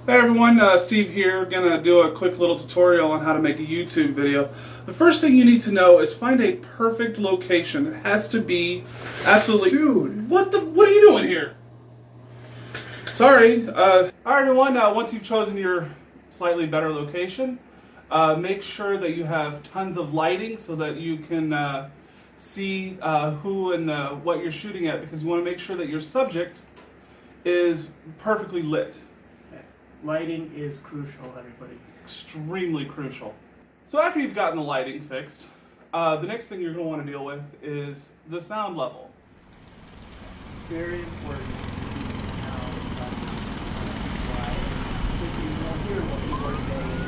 Hey everyone, Steve here. Gonna do a quick little tutorial on how to make a YouTube video. The first thing you need to know is find a perfect location. It has to be absolutely... Dude! What are you doing here? Sorry. Alright everyone, once you've chosen your slightly better location, make sure that you have tons of lighting so that you can see who and what you're shooting at, because you want to make sure that your subject is perfectly lit. Lighting is crucial, everybody. Extremely crucial. So after you've gotten the lighting fixed, the next thing you're going to want to deal with is the sound level. Very important.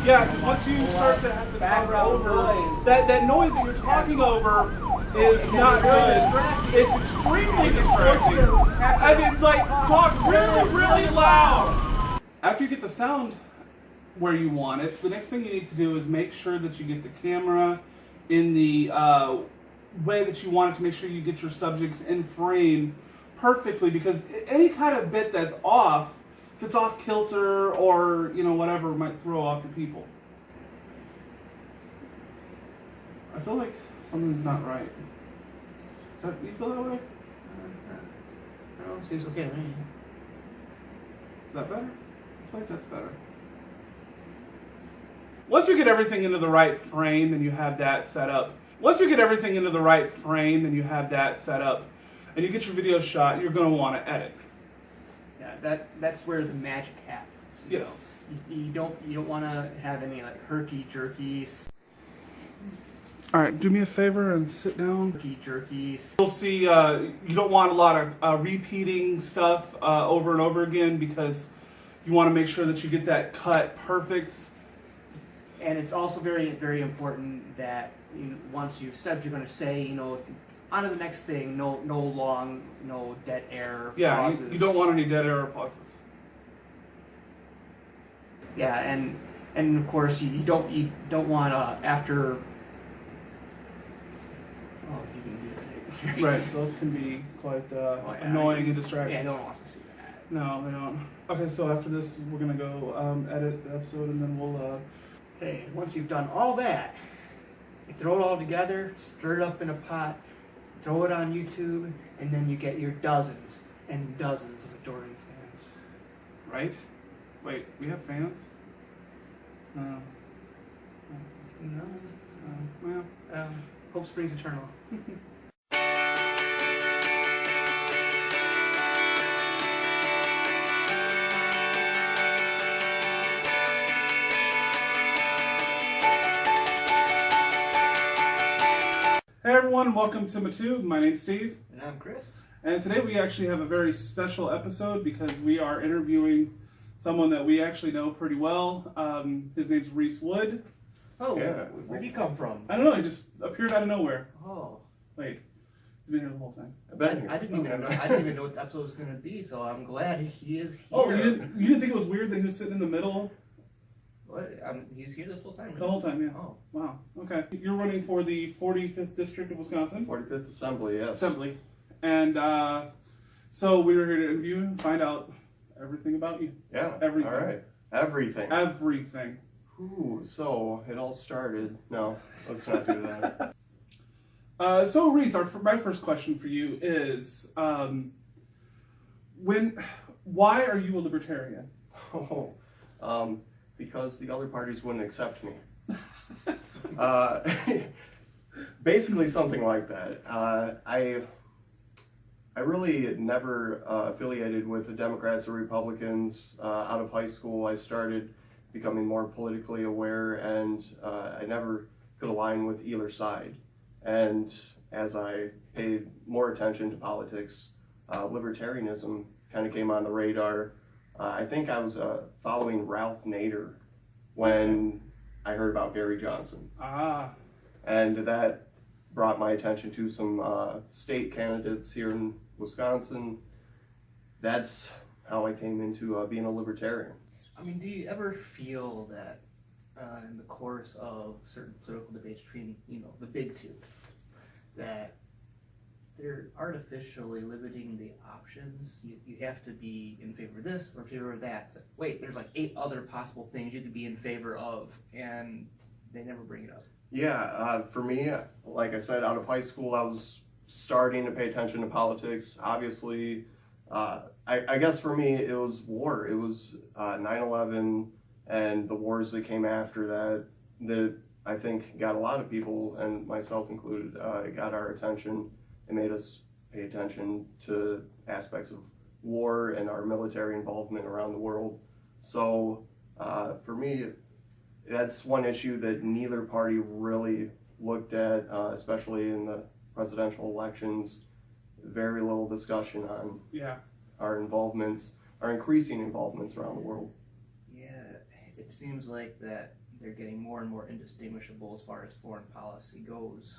Yeah, once you start to have to talk over, that noise that you're talking over is not good. It's extremely distracting. I mean, like, talk really, really loud. After you get the sound where you want it, the next thing you need to do is make sure that you get the camera in the way that you want it, to make sure you get your subjects in frame perfectly, because any kind of bit that's off, if it's off kilter or, you know, whatever, might throw off your people. I feel like something's not right. Do you feel that way? No, seems okay to me. Is that better? I feel like that's better. Once you get everything into the right frame and you have that set up, and you get your video shot, you're going to want to edit. Yeah, that's where the magic happens. Yes. You don't want to have any like herky-jerky. All right, do me a favor and sit down. Herky-jerky. You'll see you don't want a lot of repeating stuff over and over again, because you want to make sure that you get that cut perfect. And it's also very, very important that once you've said what you're going to say, on to the next thing. No long, no dead air. Yeah, pauses. you don't want any dead air or pauses. Yeah, and of course you don't want after. Oh, you can do that. Right, so those can be quite annoying and distracting. Yeah, no one wants to see that. No, they don't. Okay, so after this, we're gonna go edit the episode, and then we'll. Hey, once you've done all that, you throw it all together, stir it up in a pot, throw it on YouTube, and then you get your dozens and dozens of adoring fans. Right? Wait, we have fans? No. No. Well. Hope springs eternal. Hey everyone, welcome to my tube. My name's Steve. And I'm Chris. And today we actually have a very special episode, because we are interviewing someone that we actually know pretty well. His name's Reese Wood. Oh, yeah. Where'd he come from? I don't know, he just appeared out of nowhere. Oh. Wait, he's been here the whole time. I didn't even know what the episode was going to be, so I'm glad he is here. Oh, you didn't think it was weird that he was sitting in the middle? What? He's here this whole time, really? The whole time, yeah. Oh. Wow, okay. You're running for the 45th District of Wisconsin? 45th Assembly, yes. Assembly. And so we were here to interview and find out everything about you. Yeah, Everything. all right. Everything. Everything. Ooh, so it all started. No, let's not do that. So Reese, my first question for you is, why are you a libertarian? Oh, because the other parties wouldn't accept me. Basically something like that. I really never affiliated with the Democrats or Republicans. Out of high school, I started becoming more politically aware, and I never could align with either side. And as I paid more attention to politics, libertarianism kind of came on the radar. I think I was following Ralph Nader when I heard about Gary Johnson. Ah. And that brought my attention to some state candidates here in Wisconsin. That's how I came into being a libertarian. I mean, do you ever feel that in the course of certain political debates between, the big two, that they're artificially limiting the options. You have to be in favor of this or in favor of that. So, wait, there's like 8 other possible things you could be in favor of, and they never bring it up. Yeah, for me, like I said, out of high school, I was starting to pay attention to politics. Obviously, I guess for me, it was war. It was 9/11 and the wars that came after that I think got a lot of people, and myself included, got our attention and made us pay attention to aspects of war and our military involvement around the world. So for me, that's one issue that neither party really looked at, especially in the presidential elections. Very little discussion on our involvements, our increasing involvements around the world. Yeah, it seems like that they're getting more and more indistinguishable as far as foreign policy goes.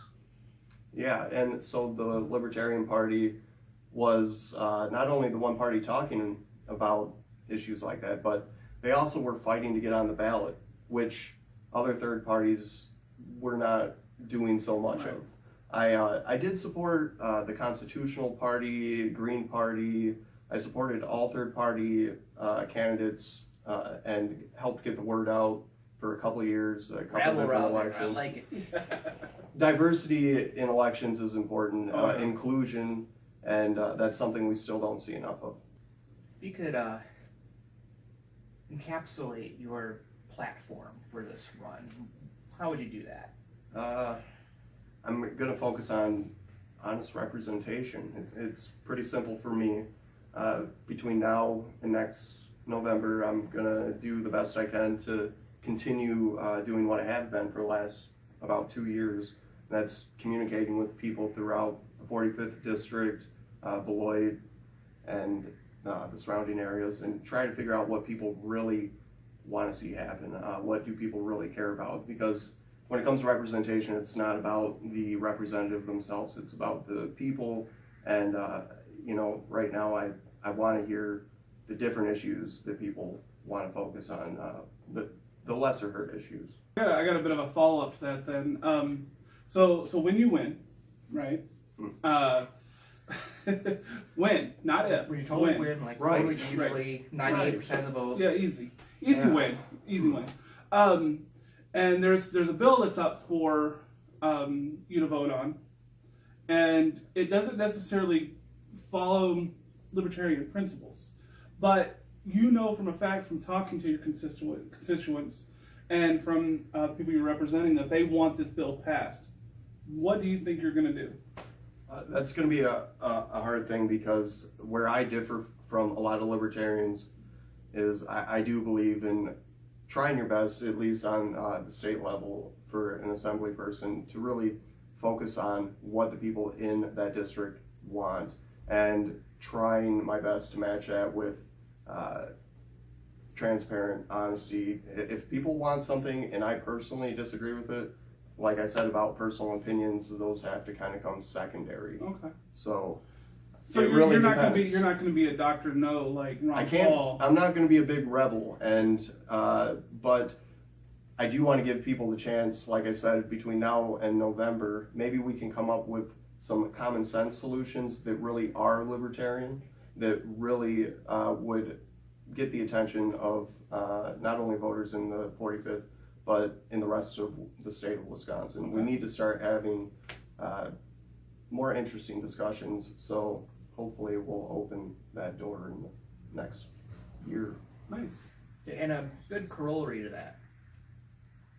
Yeah, and so the Libertarian Party was not only the one party talking about issues like that, but they also were fighting to get on the ballot, which other third parties were not doing so much of. I did support the Constitutional Party, Green Party. I supported all third party candidates and helped get the word out for a couple of years, a couple Rabble different rouser, elections. I like it. Diversity in elections is important, inclusion, and that's something we still don't see enough of. If you could encapsulate your platform for this run, how would you do that? I'm going to focus on honest representation. It's pretty simple for me. Between now and next November, I'm going to do the best I can to continue doing what I have been for the last about 2 years. That's communicating with people throughout the 45th District, Beloit, and the surrounding areas, and try to figure out what people really want to see happen. What do people really care about? Because when it comes to representation, it's not about the representative themselves, it's about the people. And right now I want to hear the different issues that people want to focus on, the lesser hurt issues. Yeah, I got a bit of a follow-up to that then. So when you win, right? Win, not if. When you totally win, like Right. totally easily, 98% of the vote. Yeah, easy win, easy win. And there's a bill that's up for you to vote on, and it doesn't necessarily follow libertarian principles, but you know from a fact from talking to your constituents and from people you're representing that they want this bill passed. What do you think you're going to do? That's going to be a hard thing, because where I differ from a lot of libertarians is I do believe in trying your best, at least on the state level, for an assembly person to really focus on what the people in that district want, and trying my best to match that with transparent honesty. If people want something and I personally disagree with it, like I said about personal opinions, those have to kind of come secondary. Okay. So you're really not going depends. to be a Dr. No like Ron Paul. I'm not going to be a big rebel, and but I do want to give people the chance. Like I said, between now and November, maybe we can come up with some common sense solutions that really are libertarian, that really would get the attention of not only voters in the 45th, but in the rest of the state of Wisconsin. Okay. We need to start having more interesting discussions, so hopefully we'll open that door in the next year. Nice. And a good corollary to that.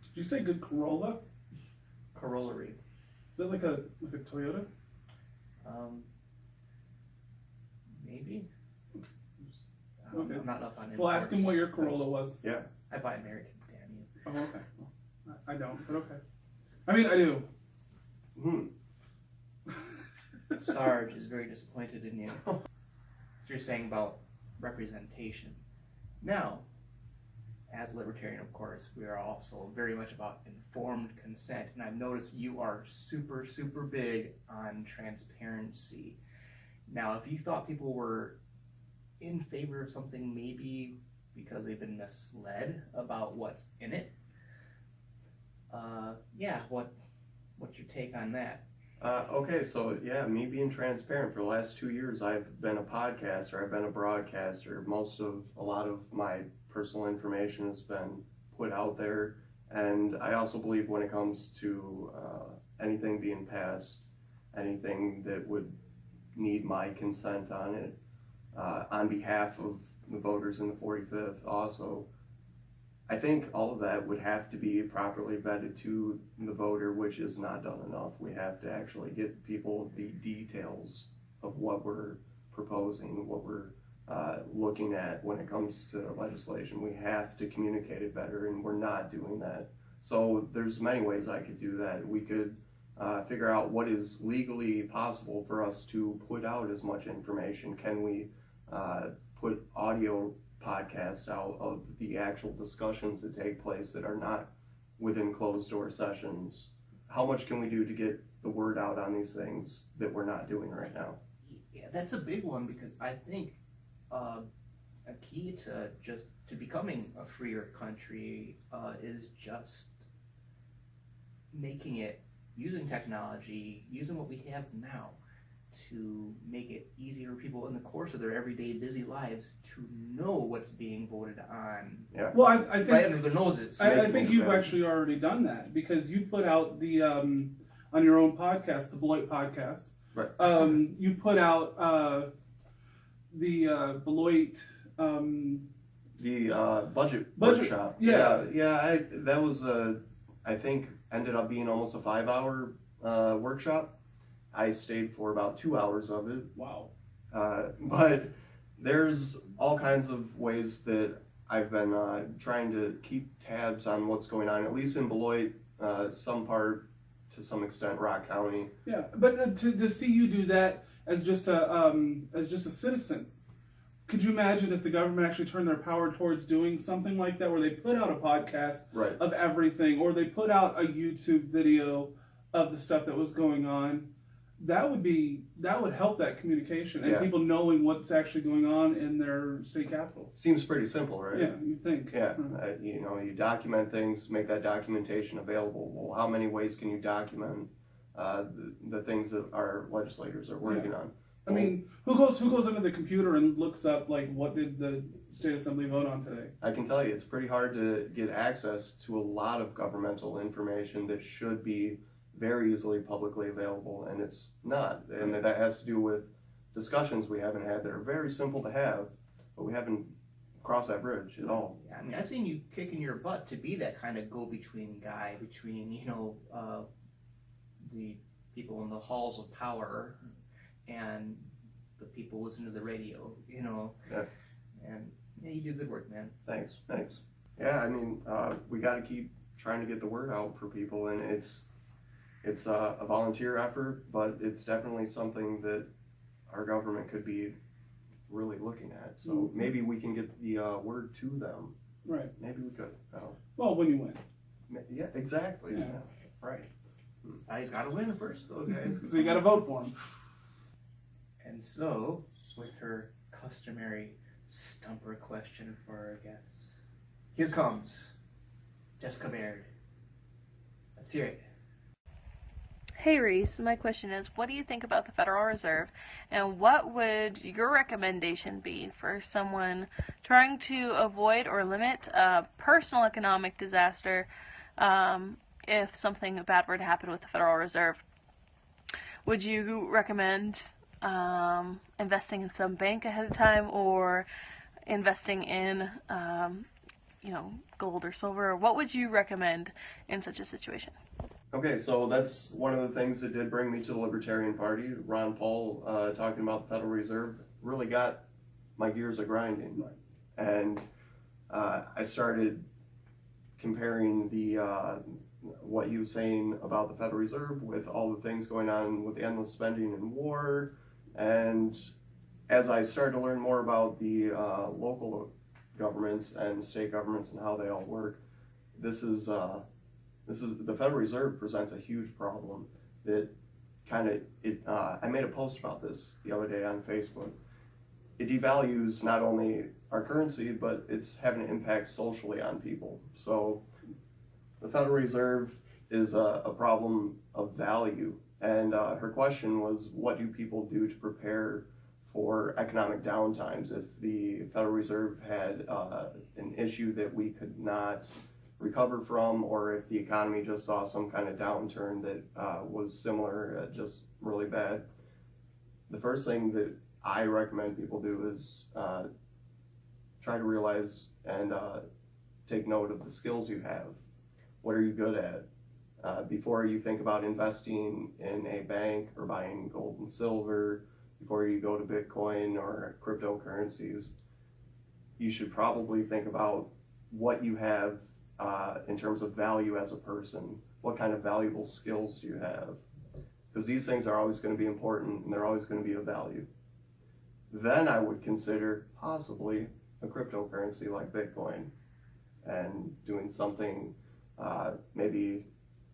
Did you say good Corolla? Corollary. Is that like a Toyota? Maybe. Okay. I'm not up on it. Well, ask him what your Corolla was. Yeah. I buy American, damn you. Oh, okay. Well, I don't, but okay. I mean, I do. Sarge is very disappointed in you. You're saying about representation. Now, as a libertarian, of course, we are also very much about informed consent, and I've noticed you are super, super big on transparency. Now, if you thought people were in favor of something, maybe because they've been misled about what's in it, what's your take on that? Okay, so yeah, me being transparent, for the last 2 years, I've been a podcaster, I've been a broadcaster. A lot of my personal information has been put out there. And I also believe when it comes to anything being passed, anything that would need my consent on it, on behalf of the voters in the 45th also, I think all of that would have to be properly vetted to the voter, which is not done enough. We have to actually get people the details of what we're proposing, what we're looking at when it comes to legislation. We have to communicate it better, and we're not doing that. So there's many ways I could do that. We could figure out what is legally possible for us to put out as much information. Can we put audio podcasts out of the actual discussions that take place that are not within closed door sessions? How much can we do to get the word out on these things that we're not doing right now? Yeah, that's a big one, because I think a key to becoming a freer country is just making it, using technology, using what we have now to make it easier for people in the course of their everyday busy lives to know what's being voted on. Yeah. Well, I think right under their noses. I think you've actually already done that, because you put out the on your own podcast, the Beloit podcast. Right. You put out the Beloit. The budget workshop. Yeah. That was I think ended up being almost a 5-hour workshop. I stayed for about 2 hours of it. Wow. But there's all kinds of ways that I've been trying to keep tabs on what's going on, at least in Beloit, some part, to some extent, Rock County. Yeah, but to see you do that as just a citizen, could you imagine if the government actually turned their power towards doing something like that, where they put out a podcast Right. of everything, or they put out a YouTube video of the stuff that was going on? That would help that communication and Yeah. people knowing what's actually going on in their state capital. Seems pretty simple, right? Yeah, you'd think. Yeah, you document things, make that documentation available. Well, how many ways can you document the things that our legislators are working on? I mean, who goes into the computer and looks up, like, what did the state assembly vote on today? I can tell you, it's pretty hard to get access to a lot of governmental information that should be very easily publicly available, and it's not. And that has to do with discussions we haven't had that are very simple to have, but we haven't crossed that bridge at all. Yeah, I mean, I've seen you kicking your butt to be that kind of go-between guy between, the people in the halls of power and the people listening to the radio, Yeah. And yeah, you do good work, man. Thanks. Yeah, I mean, we got to keep trying to get the word out for people, and it's a volunteer effort, but it's definitely something that our government could be really looking at. So maybe we can get the word to them. Right. Maybe we could. Well, when you win. Yeah, exactly. Yeah. Right. He's got to win first, though, guys. So you got to vote for him. And so, with her customary stumper question for our guests, here comes Jessica Baird. Let's hear it. Hey Reese, my question is, what do you think about the Federal Reserve, and what would your recommendation be for someone trying to avoid or limit a personal economic disaster if something bad were to happen with the Federal Reserve? Would you recommend investing in some bank ahead of time, or investing in gold or silver? What would you recommend in such a situation? Okay, so that's one of the things that did bring me to the Libertarian Party. Ron Paul talking about the Federal Reserve really got my gears a grinding. Right. And I started comparing what he was saying about the Federal Reserve with all the things going on with the endless spending and war. And as I started to learn more about the local governments and state governments and how they all work, the Federal Reserve presents a huge problem that I made a post about this the other day on Facebook. It devalues not only our currency, but it's having an impact socially on people. So the Federal Reserve is a problem of value And her question was, what do people do to prepare for economic downtimes if the Federal Reserve had an issue that we could not recover from, or if the economy just saw some kind of downturn that was similar, just really bad. The first thing that I recommend people do is try to realize and take note of the skills you have. What are you good at? Before you think about investing in a bank or buying gold and silver, before you go to Bitcoin or cryptocurrencies, you should probably think about what you have in terms of value as a person. What kind of valuable skills do you have? Because these things are always going to be important and they're always going to be of value. Then I would consider possibly a cryptocurrency like Bitcoin and doing something, maybe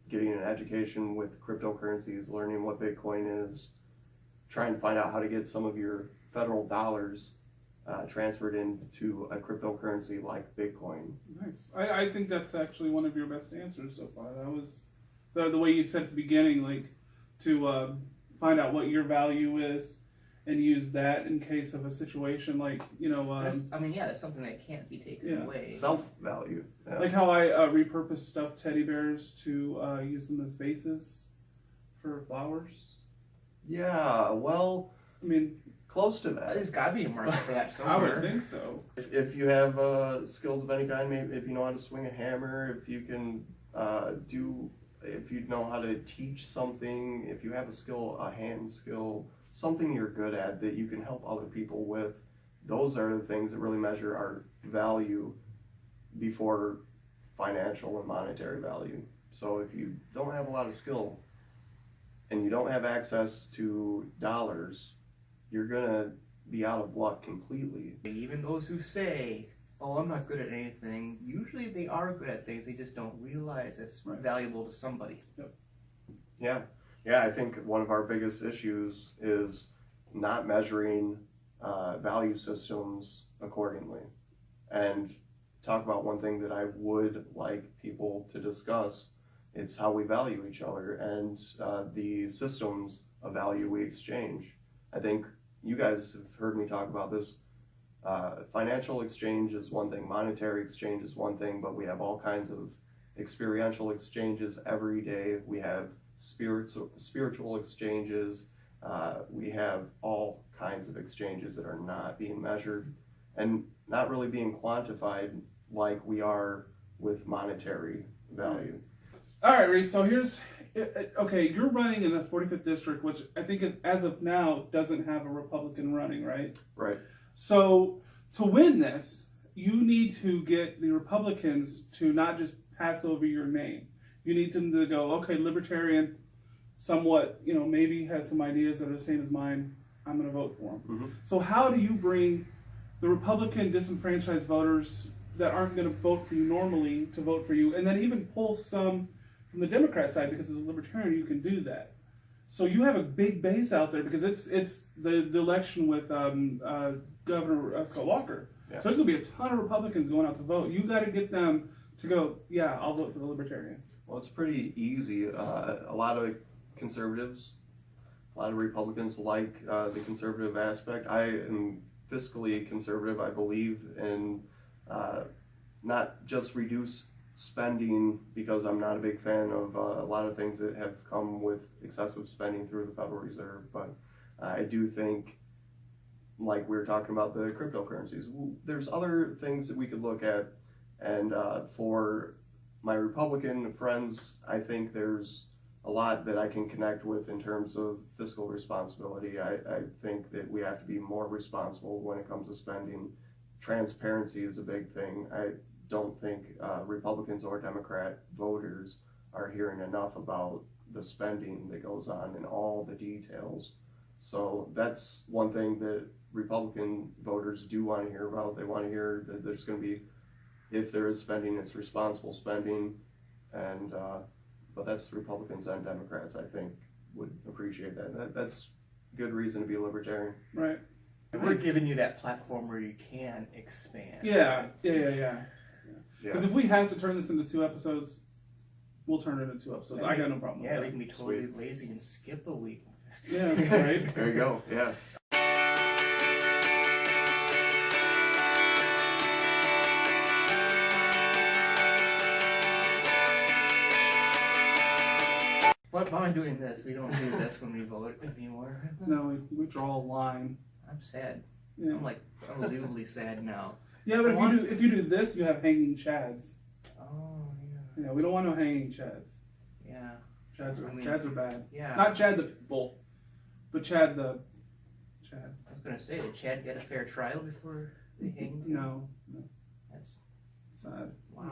getting an education with cryptocurrencies, learning what Bitcoin is, trying to find out how to get some of your federal dollars transferred into a cryptocurrency like Bitcoin. Nice. I think that's actually one of your best answers so far. That was the way you said at the beginning, like to find out what your value is and use that in case of a situation like, that's something that can't be taken away. Self-value. Yeah. Like how I repurpose stuffed teddy bears to use them as vases for flowers. Yeah, well, I mean, close to that. There's got to be a market for that somewhere. I would think so. If you have skills of any kind, maybe if you know how to swing a hammer, if you can if you know how to teach something, if you have a skill, a hand skill, something you're good at that you can help other people with, those are the things that really measure our value before financial and monetary value. So if you don't have a lot of skill and you don't have access to dollars, you're gonna be out of luck completely. Even those who say, oh, I'm not good at anything, usually they are good at things, they just don't realize it's valuable to somebody. Yep. Yeah, I think one of our biggest issues is not measuring value systems accordingly. And talk about one thing that I would like people to discuss, it's how we value each other and the systems of value we exchange. I think you guys have heard me talk about this. Financial exchange is one thing, monetary exchange is one thing, but we have all kinds of experiential exchanges every day. We have spiritual exchanges. We have all kinds of exchanges that are not being measured and not really being quantified like we are with monetary value. All right, Reese, so here's, okay, you're running in the 45th District, which I think is, as of now doesn't have a Republican running, right? Right. So to win this, you need to get the Republicans to not just pass over your name. You need them to go, okay, Libertarian, somewhat, maybe has some ideas that are the same as mine. I'm going to vote for him. Mm-hmm. So how do you bring the Republican disenfranchised voters that aren't going to vote for you normally to vote for you, and then even pull some from the Democrat side, because as a Libertarian you can do that. So you have a big base out there because it's the election with Governor Scott Walker. Yeah. So there's going to be a ton of Republicans going out to vote. You got to get them to go, yeah, I'll vote for the Libertarian. Well, it's pretty easy. A lot of conservatives, a lot of Republicans like the conservative aspect. I am fiscally conservative. I believe in not just reduce spending, because I'm not a big fan of a lot of things that have come with excessive spending through the Federal Reserve, but I do think, like we were talking about the cryptocurrencies, there's other things that we could look at, and for my Republican friends, I think there's a lot that I can connect with in terms of fiscal responsibility. I think that we have to be more responsible when it comes to spending. Transparency is a big thing. I don't think Republicans or Democrat voters are hearing enough about the spending that goes on and all the details. So that's one thing that Republican voters do want to hear about. They want to hear that there's going to be, if there is spending, it's responsible spending, and but that's Republicans and Democrats, I think, would appreciate that. That's good reason to be a Libertarian. Right. We're giving you that platform where you can expand. Yeah. Because if we have to turn this into 2 episodes, We'll turn it into 2 episodes. I got no problem with Yeah, that. we can be totally lazy and skip a week. Yeah, right. There you go. Yeah. What am I doing this? We don't do this when we vote anymore. No, we draw a line. I'm sad. Yeah. I'm like unbelievably sad now. Yeah, but if you do this, you have hanging chads. Oh yeah. Yeah, we don't want no hanging chads. Yeah. Chads are bad. Yeah. Not Chad the people, but Chad the Chad. I was gonna say, did Chad get a fair trial before they hanged him? No, That's sad. wow.